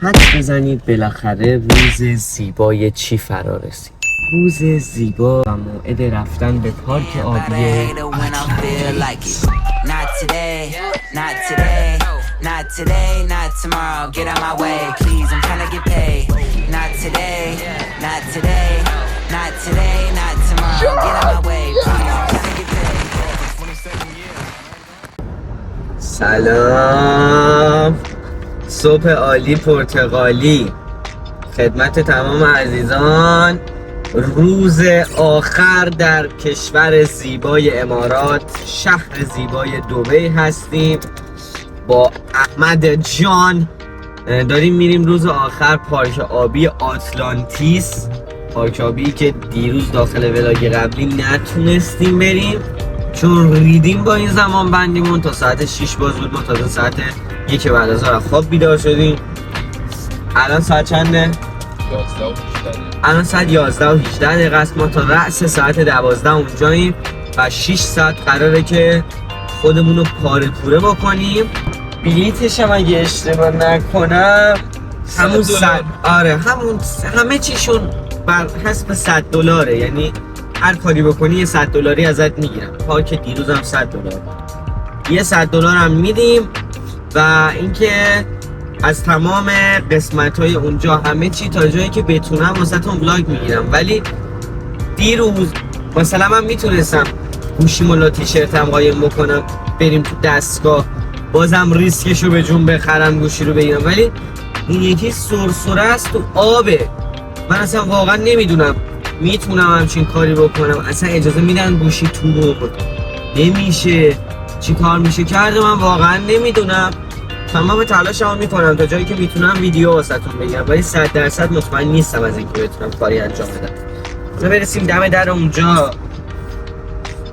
حدس بزنید بالاخره روز زیبای چی فرا رسید. روز زیبا و موعد رفتن به پارک آبی Not today, not tomorrow, get out my way, please, I'm trying to get paid. Not today, not today, not today, not tomorrow, get out my way, please, I'm trying to get paid. سلام، صبح عالی پرتغالی خدمت تمام عزیزان. روز آخر در کشور زیبای امارات، شهر زیبای دبی هستیم. با احمد جان داریم میریم روز آخر پارک آبی آتلانتیس، پارک آبی که دیروز داخل ولاگ قبلی نتونستیم بریم چون ریدیم با این زمان بندیمون. تا ساعت 6 باز بود، ما تازه ساعت 1 بعد از ظهر خواب بیدار شدیم. الان ساعت چنده؟ 11 و 18. الان ساعت 11 و 18 دقیقه است. ما تا رأس ساعت 12 اونجاییم و 6 ساعت قراره که خودمون رو پاره پوره بکنیم. بلیتش هم اگه اشتباه نکنم همون 100 همه چیشون بر حسب $100، یعنی هر کاری بکنی یه $100 ازت میگیرم. پارک دیروز هم $100، یه $100 هم میدیم. و اینکه از تمام قسمت‌های اونجا همه چی تا جایی که بتونم واسهتون ولاگ میگیرم. ولی دیروز مثلا من میتونستم گوشیمو لا تیشرتم قایم بکنم بریم تو دستگاه، بازم ریسکشو به جون بخرم گوشی رو بگیرم، ولی این یکی سرسره است تو آبه. من اصلا واقعا نمیدونم میتونم همچین کاری بکنم. اصلا اجازه میدن گوشی تو بخوره؟ نمیشه. چی کار میشه کرده من واقعا نمیدونم. تمام تلاشمو میکنم تا جایی که میتونم ویدیو واسهتون بگیرم، ولی 100% مطمئن نیستم از اینکه بتونم کاری انجام بدم. حالا برسیم دم در اونجا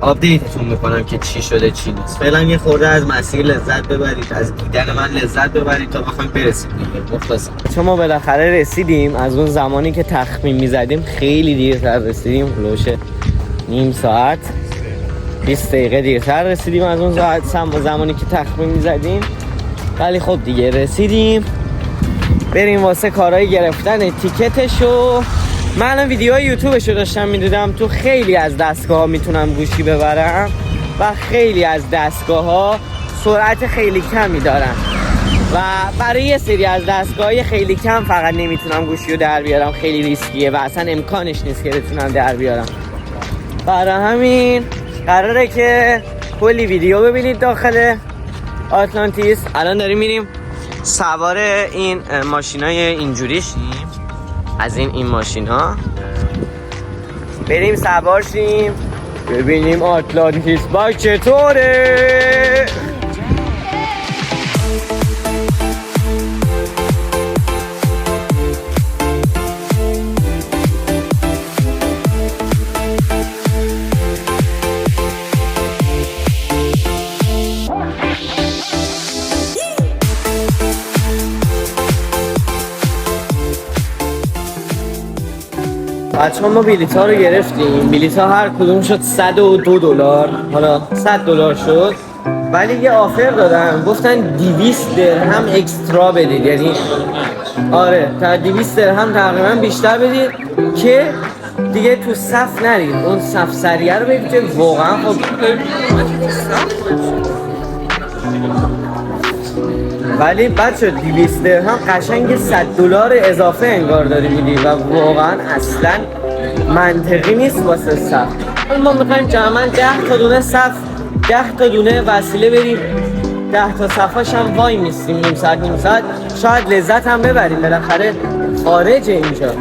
آپدیتتون میکنم که چی شده چی نیست. فعلا یه خورده از مسیر لذت ببرید، از دیدن من لذت ببرید تا بخوایم برسیم دیگه. مخلصم. چون ما بالاخره رسیدیم. از اون زمانی که تخمین میزدیم خیلی دیرتر رسیدیم، هلوش نیم ساعت 20 دقیقه دیرتر رسیدیم از اون زمانی که تخمین میزدیم. ولی خب دیگه رسیدیم. بریم واسه کارهای گرفتن تیکتشو. من الان ویدیوهای یوتیوبشو داشتم میدیدم. تو خیلی از دستگاه ها میتونم گوشی ببرم و خیلی از دستگاه ها سرعت خیلی کمی دارن و برای یه سری از دستگاه خیلی کم فقط نمیتونم گوشی رو در بیارم. خیلی ریسکیه و اصلا امکانش نیست که بتونم در بیارم. برای همین قراره که کلی ویدیو ببینید داخل آتلانتیس. الان داریم میریم سوار این ماشینای اینجوری شیم، از این ماشین ها بریم سوار شیم ببینیم آتلانتیس با چطوره. بچه ها ما بلیط ها رو گرفتیم. بلیط ها هر کدوم شد $102. حالا $100 شد، ولی یه آفر دادن گفتن 200 درهم اکسترا بدید، یعنی آره تا 200 درهم تقریبا بیشتر بدید که دیگه تو صف نرید. اون صف سریعه رو بگید که واقعا خب ولی بچه 200 درهم قشنگ $100 اضافه انگار داری میدی و واقعا اصلا منطقی نیست واسه صف. ما میخوایم جمعاً 10 تا دونه صف، 10 تا دونه وسیله بریم 10 تا صفاش هم وای میستیم نیم ساعت شاید لذت هم ببریم. بالاخره خارج اینجا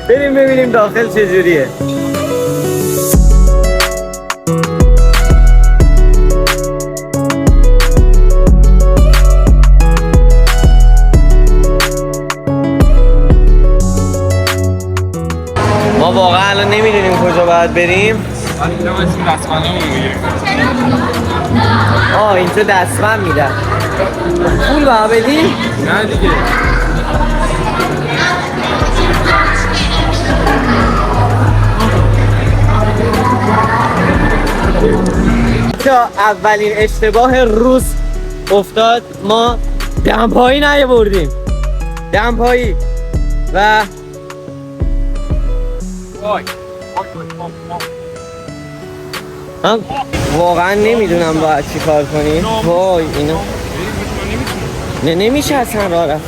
بریم ببینیم داخل چجوریه. ما واقعا الان نمیدونیم کجا باید بریم. اینجا دستمند میدن. پول باید بدیم؟ نه دیگه. تا اولین اشتباه روز افتاد. ما دمپایی نیاوردیم، دمپایی و من واقعا نمیدونم باید چی کار کنیم. وای اینا نه نمیشه اصلا راه رفت.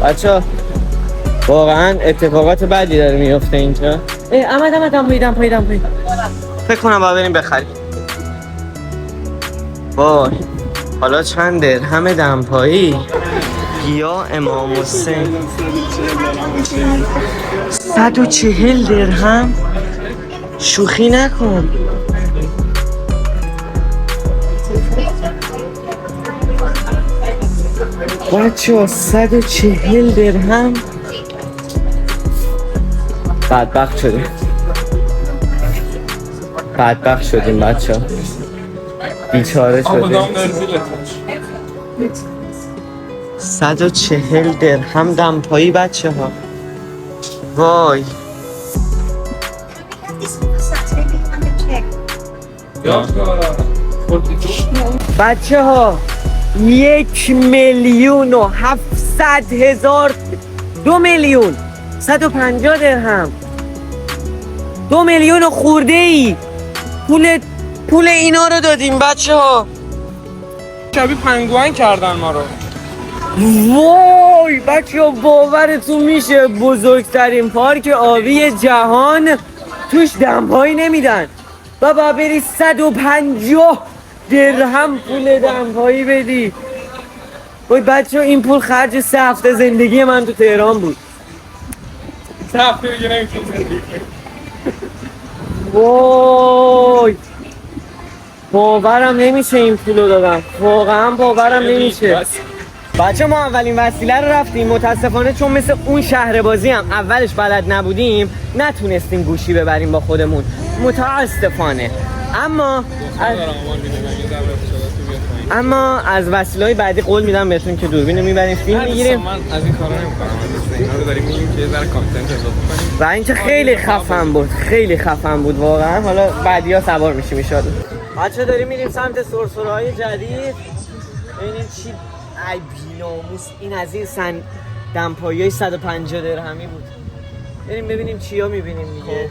بچه واقعا اتفاقات بدی داره میفته اینجا. احمد دمپایی فکر کنم باید بریم بخریم. وای حالا چند درهم دمپایی؟ یا امام حسین 140 درهم؟ شوخی نکن. بچه 140 درهم؟ بدبخت شدیم بچه ها، بیچاره شدیم. 140 درهم دمپایی بچه ها. وای بچه ها 1,700,000 2,150,000 درهم، 2,000,000 خورده ای پول اینا رو دادیم بچه ها. شبیه پنگوئن کردن ما رو. وای بچه ها باورتون میشه بزرگترین پارک آبی جهان توش دمپایی نمیدن و باید بری 150 درهم پول دمپایی بدی. وای بچه ها این پول خرج 3 هفته زندگی من تو تهران بود. 3 هفته دیگه نمیتونم زندگی کنم. وای باورم نمیشه این پولو دادم، واقعا باورم نمیشه. بچه ما اولین وسیله رو رفتیم، متاسفانه چون مثل اون شهر بازی هم اولش بلد نبودیم نتونستیم گوشی ببریم با خودمون متاسفانه. اما از وسیله‌های بعدی قول میدم بهتون که دوربین رو میبریم فیلم میگیریم. من از این کارا نمی‌کنم، اینا رو داریم میگیم که ذره کانتنت اضافه کنیم و اینکه خیلی خفن بود واقعا. حالا بعدیا سوار میشیم ان شاءالله. بچه داریم میریم سمت سرسره‌های جدید. ببینیم چی. ای بی‌ناموس این از این دمپایی 150 درهمی بود. بریم ببینیم چیا میبینیم دیگه.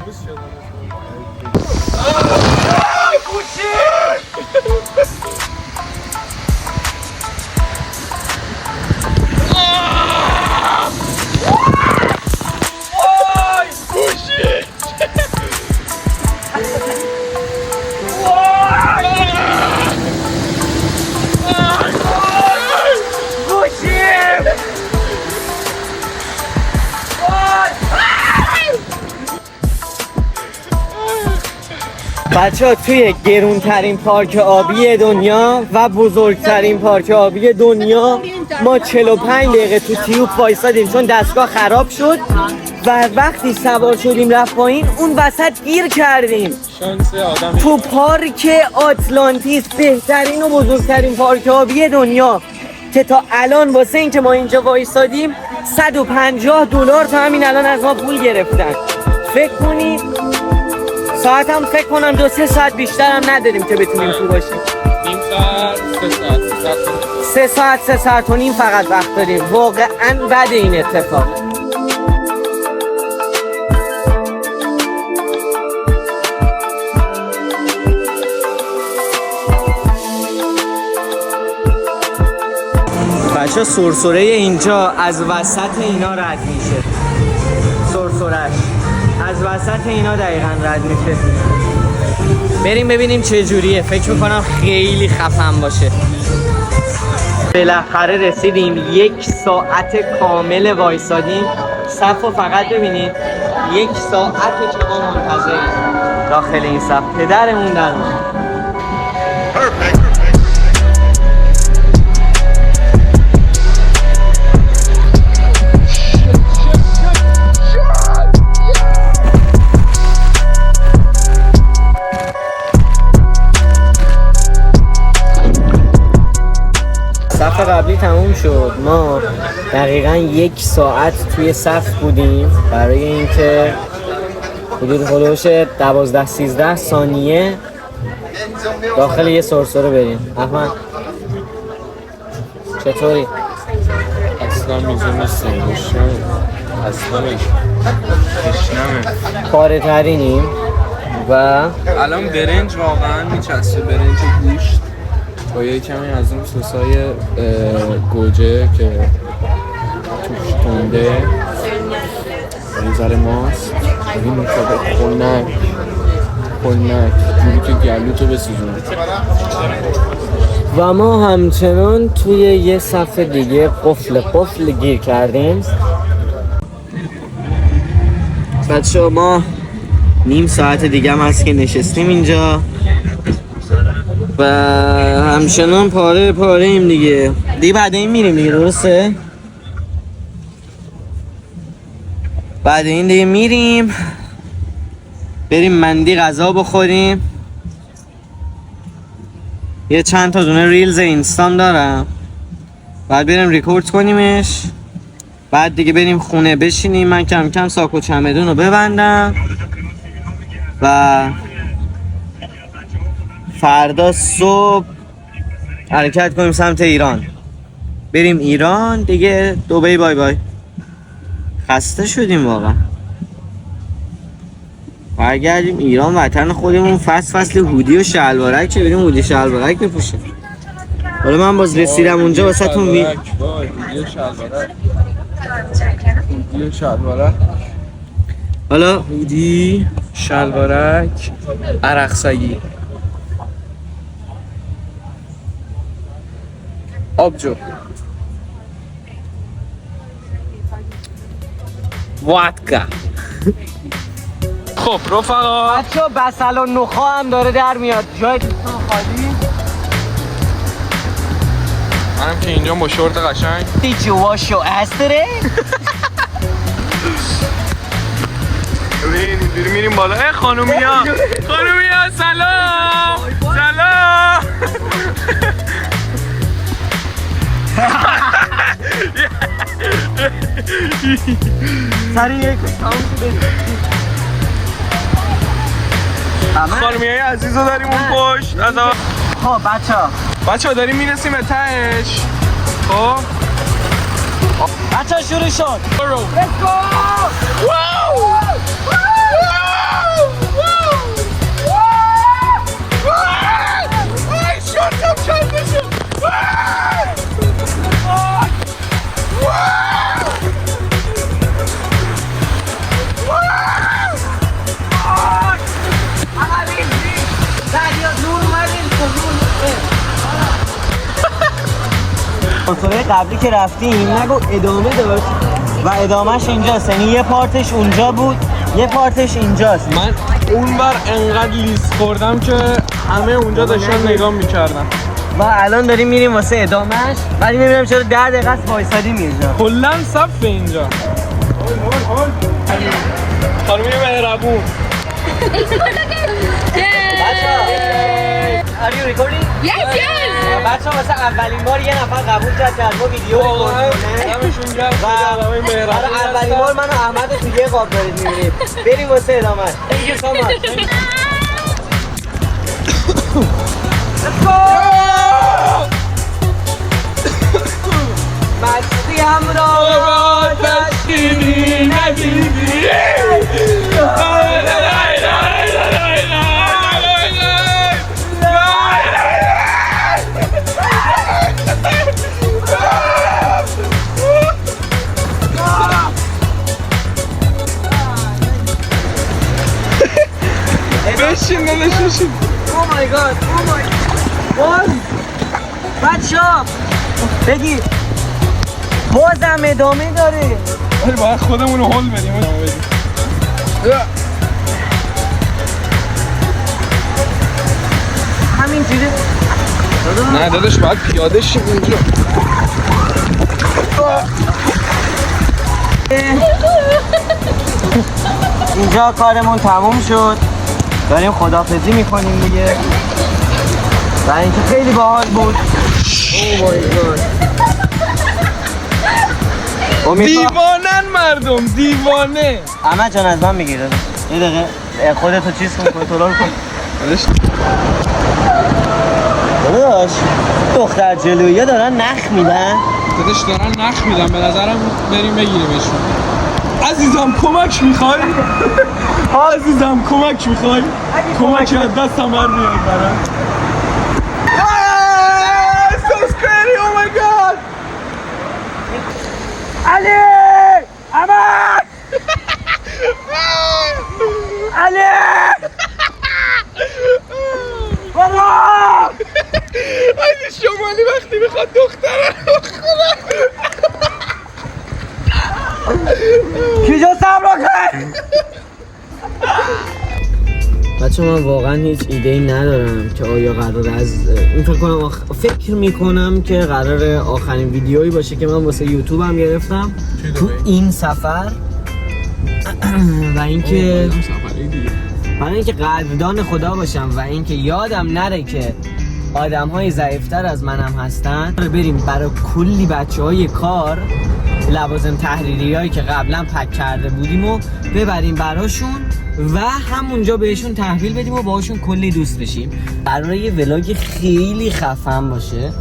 بچه ها توی گرونترین پارک آبی دنیا و بزرگترین پارک آبی دنیا ما 45 دقیقه تو تیوب وایسادیم چون دستگاه خراب شد و وقتی سوار شدیم رفت پایین اون وسط گیر کردیم. شانس آدم تو پارک آتلانتیس، بهترین و بزرگترین پارک آبی دنیا که تا الان واسه این که ما اینجا وایسادیم $150 تا همین الان از ما پول گرفتن. فکر کنید ساعت هم فکر کنم 2-3 ساعت بیشتر هم نداریم که بتونیم تو باشیم. نیم ساعت 3 ساعت و نیم فقط وقت داریم. واقعا بده این اتفاق. بچه سرسره اینجا از وسط اینا رد میشه. سرسرهش از وسط اینا دقیقا رد میشه. بریم ببینیم چه جوریه. فکر میکنم خیلی خفن باشه. بالاخره رسیدیم. 1 ساعت کامل وایسادیم. صف رو فقط ببینید. 1 ساعته که ما منتظریم داخل این صف. پدرمون در صف قبلی تموم شد. ما دقیقاً 1 ساعت توی صف بودیم برای اینکه حدود 12-13 ثانیه داخل یه سرسره بریم. احمد چطوری؟ اصلا میزه نیستیم اصلا تشنمه. پاره ترینیم و الان برنج واقعا میچسته، برنج گوشت با یه کمی از اون سسای گوجه که توش تونده، یه ذره ماست، این میخواد خنک جوری که گلوتو بسوزونه. و ما همچنان توی یه صف دیگه قفل گیر کردیم. بچه ما نیم ساعت دیگه هم هست که نشستیم اینجا و همچنان پاره ایم دیگه بعد این میریم دیگه، درسته؟ بعد این دیگه میریم بریم مندی غذا بخوریم. یه چند تا دونه ریلز اینستام دارم، بعد بریم ریکورد کنیمش، بعد دیگه بریم خونه بشینیم. من کم کم ساک و چمدون رو ببندم و فردا صبح حرکت کنیم سمت ایران. بریم ایران دیگه. دبی بای بای. خسته شدیم واقعا. برگردیم ایران وطن خودمون. فصل هودی و شلوارک که بریم هودی شلوارک بپوشیم. حالا من باز رسیدم اونجا واسهتون هودی شلوارک حالا هودی شلوارک عرقسگی آبجو واتکا. خب رفقا بچه بسل و نخا هم داره در میاد. جای دوستان خالی. منم که اینجا با شورت قشنگ. Did you wash your ass today? اینجوری میریم بالا. خانومیا سلام سلام. سریع یک خانومیای عزیز رو داریم اون پشت. خب بچه ها داریم میرسیم به تهش. خب بچه ها شروع شد. Let's go! کنسوله قبلی که رفتیم نگو ادامه داشت و ادامهش اینجاست، یعنی یه پارتش اونجا بود یه پارتش اینجاست. من اونور انقدر لیست خوردم که همه اونجا داشتن نگاه میکردن و الان داریم میریم واسه ادامهش. ولی نمیدونم چرا 10 دقیقه است وایسادیم اینجا. کلا صف اینجا. خانمی مهربون. Are you recording? Yes, yes! بچه ها واسه اولین بار یه نفر قبول کرد که از ما ویدیو بکنه و اولین بار من و احمد رو توی یه قاب دارید میبینید. بریم واسه ادامه. Thank you so much. Let's go! مستی همراه تشکیلی ندیدی بشین بشین. Oh my god, oh my god. بچه ها بگید بازم ادامه داره. ولی باید خودمون رو هول بدیم. همین جوری نه داداش باید پیاده شیم اینجا. اینجا کارمون تموم شد، داریم خداحافظی میکنیم دیگه و اینکه خیلی باحال بود. Oh my god. دیوانن مردم، دیوانه. احمد جان از من میگیره یه دقیقه خودتو چیز کن، کنترل کن. داداش دختر جلویی دارن نخ میدن. داداش دارن نخ میدن، به نظرم بریم بگیریمشون. عزیزم کمک میخوای؟ عزیزم کمک میخوای؟ کمک از دستم بر میاد برام. So scary, oh my god! علی! امان! علی! بابا! علی شمالی وقتی میخواد دختره کجا صبر کن؟ بچه من واقعا هیچ ایده‌ای ندارم که آیا قرار از این فکر میکنم که قرار آخرین ویدیویی باشه که من واسه یوتیوبم گرفتم تو این سفر و اینکه برای اینکه قدردان خدا باشم و اینکه یادم نره که آدم‌های ضعیف‌تر از منم هستن. بریم برای کلی بچه‌های کار لوازم تحریریایی که قبلا پک کرده بودیم و ببریم براشون و همونجا بهشون تحویل بدیم و باهاشون کلی دوست بشیم. قراره یه ولاگ خیلی خفن باشه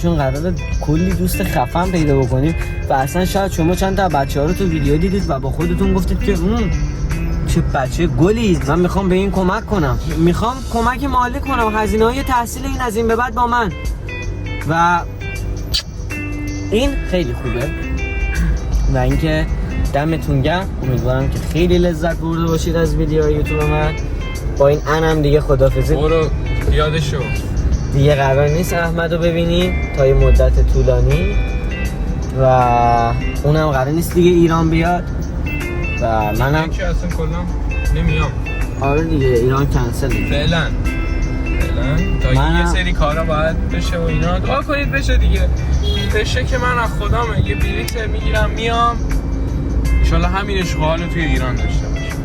چون قراره کلی دوست خفن پیدا بکنیم و اصلا شاید شما چند تا بچه‌ها رو تو ویدیو دیدید و با خودتون گفتید که چه بچه گلی، من میخوام به این کمک کنم، میخوام کمک مالی کنم، هزینه های تحصیل این از این به بعد با من و این خیلی خوبه و اینکه دمتون گرم. امیدوارم که خیلی لذت برده باشید از ویدیوهای یوتیوب من. با این انم دیگه خداحافظی. برو یادشو دیگه قرار نیست احمد رو ببینیم تا یه مدت طولانی و اونم قرار نیست دیگه ایران بیاد و منم که اصلا کلا نمیام. آره دیگه ایران کنسل فعلا تا یه سری کارا باید بشه و اینا. دعا کنید بشه دیگه. بشه که من از خدامه یه بلیط میگیرم میام انشالله همین اشغال رو توی ایران داشته باشم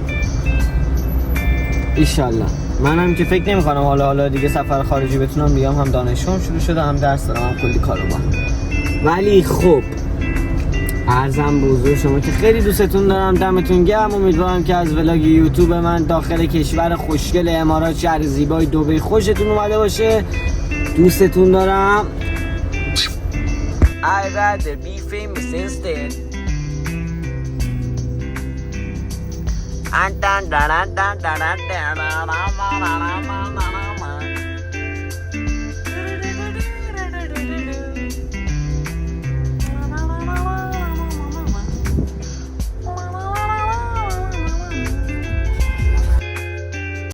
ایشالله. منم که فکر نمی‌کنم حالا دیگه سفر خارجی بتونم بیام، هم دانشجوام شروع شده هم درس دارم هم کلی کارو با. ولی خب عرضم به حضور شما که خیلی دوستتون دارم، دمتون گرم. امیدوارم که از ولاگ یوتیوب من داخل کشور خوشگل امارات شهر زیبای دبی خوشتون اومده باشه. دوستتون دارم. I'd rather be famous instead. And